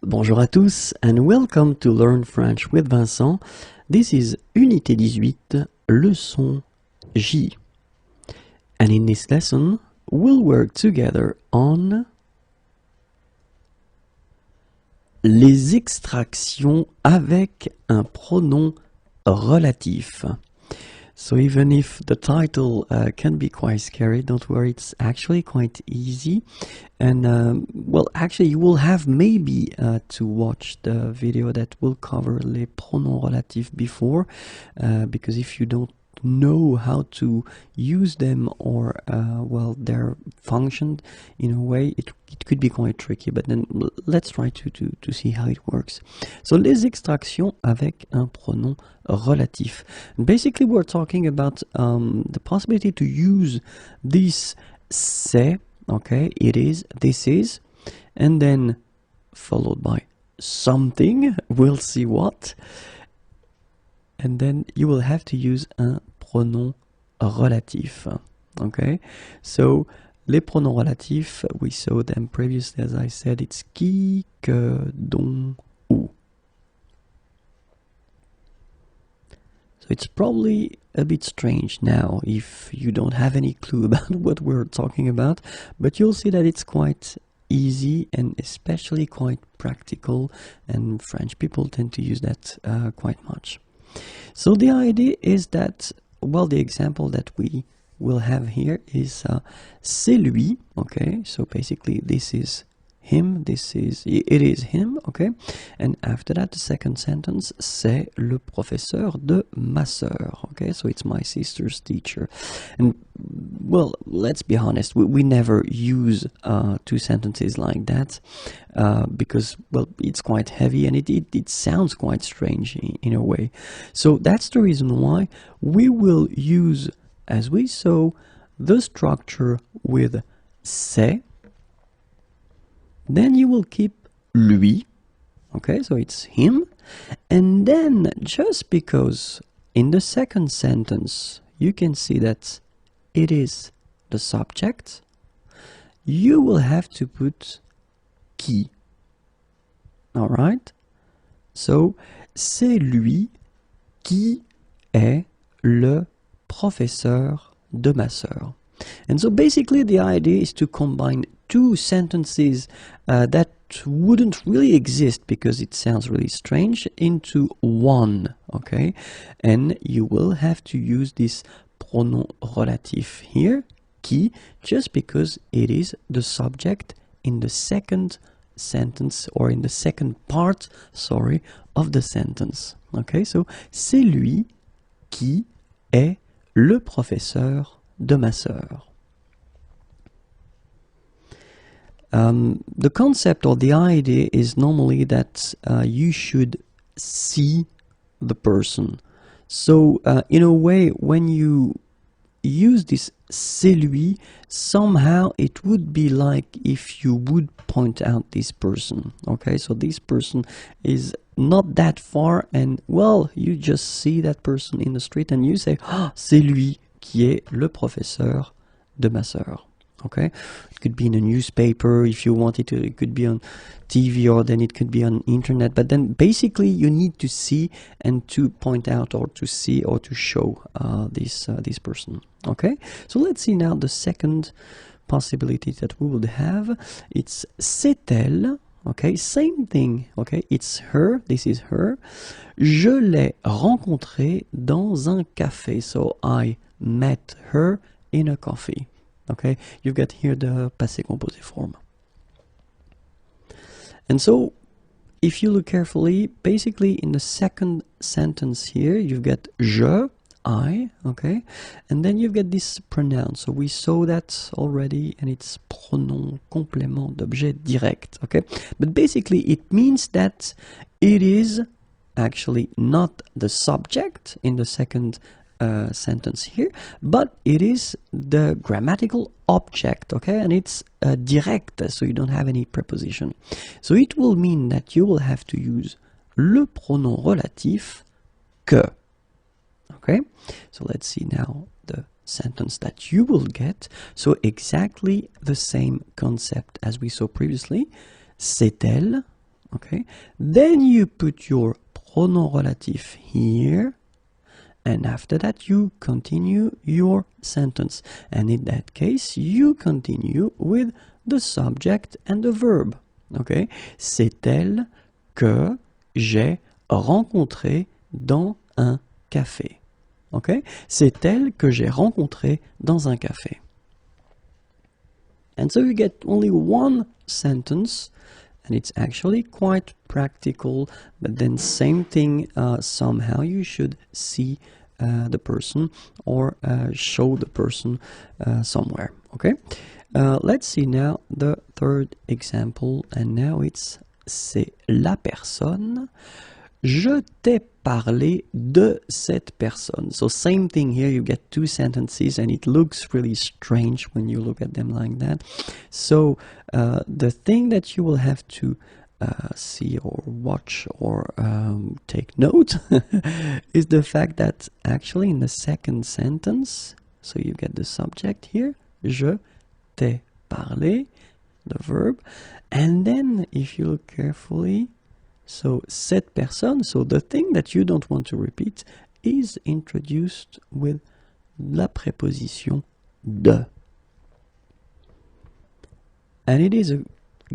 Bonjour à tous and welcome to Learn French with Vincent. This is Unité 18, Leçon J. And in this lesson, we'll work together on les extractions avec un pronom relatif. So even if the title can be quite scary, don't worry, it's actually quite easy. And well, actually you will have maybe to watch the video that will cover les pronoms relatifs before, because if you don't know how to use them or well, their function in a way, it could be quite tricky, but then let's try to see how it works. So les extractions avec un pronom relatif. And basically we're talking about the possibility to use this c'est, okay, it is, this is, and then followed by something, we'll see what, and then you will have to use un pronom relatif. Okay, so les pronoms relatifs, we saw them previously, as I said, it's qui, que, dont, où. So it's probably a bit strange now if you don't have any clue about what we're talking about, but you'll see that it's quite easy and especially quite practical, and French people tend to use that quite much. So the idea is that, well, the example that we will have here is c'est lui, okay, so basically this is him, it is him, okay, and after that the second sentence, c'est le professeur de ma sœur, okay, so it's my sister's teacher. And well, let's be honest, we never use two sentences like that because, well, it's quite heavy and it sounds quite strange in a way. So that's the reason why we will use, as we saw, the structure with c'est. Then you will keep lui, okay, so it's him, and then just because in the second sentence you can see that it is the subject, you will have to put qui. Alright? So, c'est lui qui est le professeur de ma sœur. And so basically the idea is to combine two sentences that wouldn't really exist because it sounds really strange into one, okay? And you will have to use this pronom relatif here, qui, just because it is the subject in the second sentence, or in the second part, sorry, of the sentence. Okay, so c'est lui qui est le professeur de ma sœur. The concept or the idea is normally that you should see the person. So in a way, when you use this c'est lui, somehow it would be like if you would point out this person. Okay, so this person is not that far, and well, you just see that person in the street and you say, ah, c'est lui qui est le professeur de ma sœur. Okay, it could be in a newspaper if you wanted to, it could be on TV, or then it could be on internet, but then basically you need to see and to point out or to see or to show this person. Okay, so let's see now the second possibility that we would have. It's c'est elle. Okay, same thing. Okay, it's her, this is her. Je l'ai rencontrée dans un café, so I met her in a coffee. Okay, you've got here the passé composé form. And so, if you look carefully, basically in the second sentence here, you've got je, I, okay, and then you've got this pronoun. So we saw that already, and it's pronom complément d'objet direct, okay? But basically it means that it is actually not the subject in the second sentence here, but it is the grammatical object, okay, and it's direct, so you don't have any preposition. So it will mean that you will have to use le pronom relatif que. Okay, so let's see now the sentence that you will get. So exactly the same concept as we saw previously. C'est elle, Okay, then you put your pronom relatif here, and after that you continue your sentence, and in that case you continue with the subject and the verb. Okay, c'est elle que j'ai rencontrée dans un café. Okay, c'est elle que j'ai rencontrée dans un café. And so you get only one sentence, and it's actually quite practical, but then same thing, somehow you should see the person or show the person somewhere. Okay, let's see now the third example, and now c'est la personne. Je t'ai parlé de cette personne. So same thing here, you get two sentences and it looks really strange when you look at them like that. So the thing that you will have to see or watch or take note is the fact that actually in the second sentence, so you get the subject here, je t'ai parlé, the verb, and then if you look carefully, so cette personne, so the thing that you don't want to repeat is introduced with la préposition de. And it is a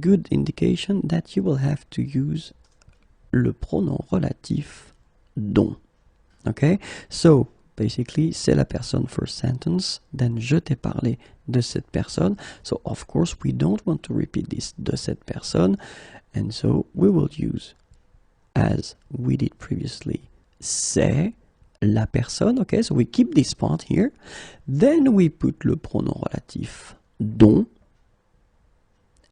good indication that you will have to use le pronom relatif dont. Okay, so basically c'est la personne first sentence, then je t'ai parlé de cette personne. So of course we don't want to repeat this de cette personne, and so we will use, as we did previously, c'est la personne. Okay, so we keep this part here, then we put le pronom relatif dont,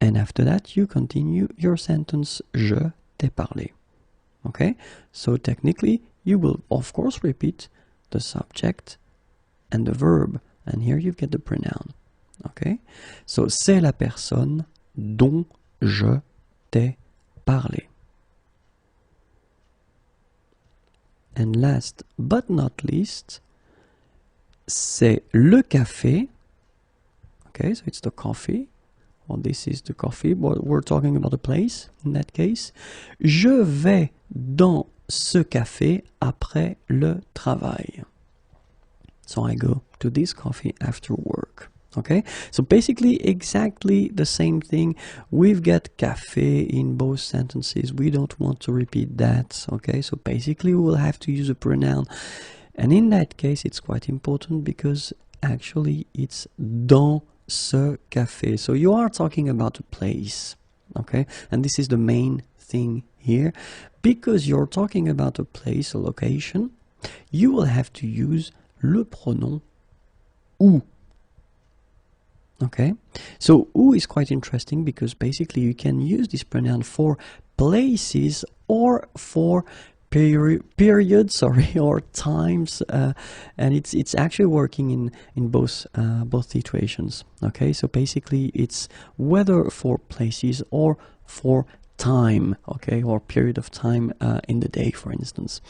and after that you continue your sentence je t'ai parlé. Okay, so technically you will of course repeat the subject and the verb, and here you get the pronoun. Okay, so c'est la personne dont je t'ai parlé. And last but not least, c'est le café. Okay, so it's the coffee. Well, this is the coffee, but we're talking about a place in that case. Je vais dans ce café après le travail. So I go to this coffee after work. Okay, so basically exactly the same thing. We've got café in both sentences. We don't want to repeat that. Okay, so basically we will have to use a pronoun, and in that case it's quite important because actually it's dans ce café. So you are talking about a place. Okay, and this is the main thing here, because you're talking about a place, a location. You will have to use le pronom où. Okay, so où is quite interesting because basically you can use this pronoun for places or for periods, or times, and it's actually working in both situations. Okay, so basically it's whether for places or for time, okay, or period of time in the day, for instance.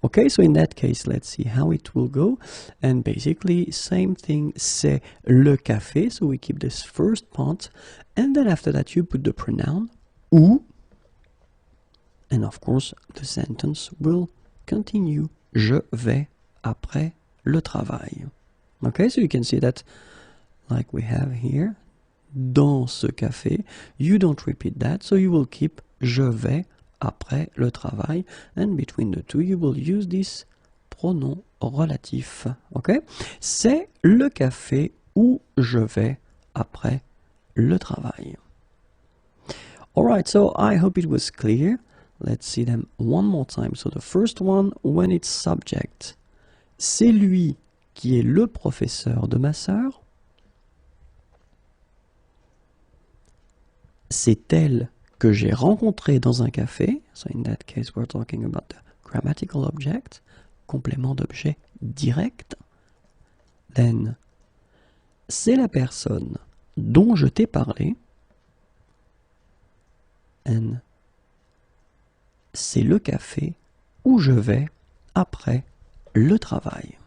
Okay, so in that case, let's see how it will go. And basically, same thing, c'est le café. So we keep this first part. And then after that, you put the pronoun où. And of course, the sentence will continue. Je vais après le travail. Okay, so you can see that like we have here. Dans ce café. You don't repeat that. So you will keep je vais après le travail, and between the two you will use this pronom relatif. Okay, c'est le café où je vais après le travail. Alright, so I hope it was clear. Let's see them one more time. So the first one, when it's subject, c'est lui qui est le professeur de ma sœur. C'est elle que j'ai rencontré dans un café. So in that case we're talking about the grammatical object, complément d'objet direct. Then, c'est la personne dont je t'ai parlé. And c'est le café où je vais après le travail.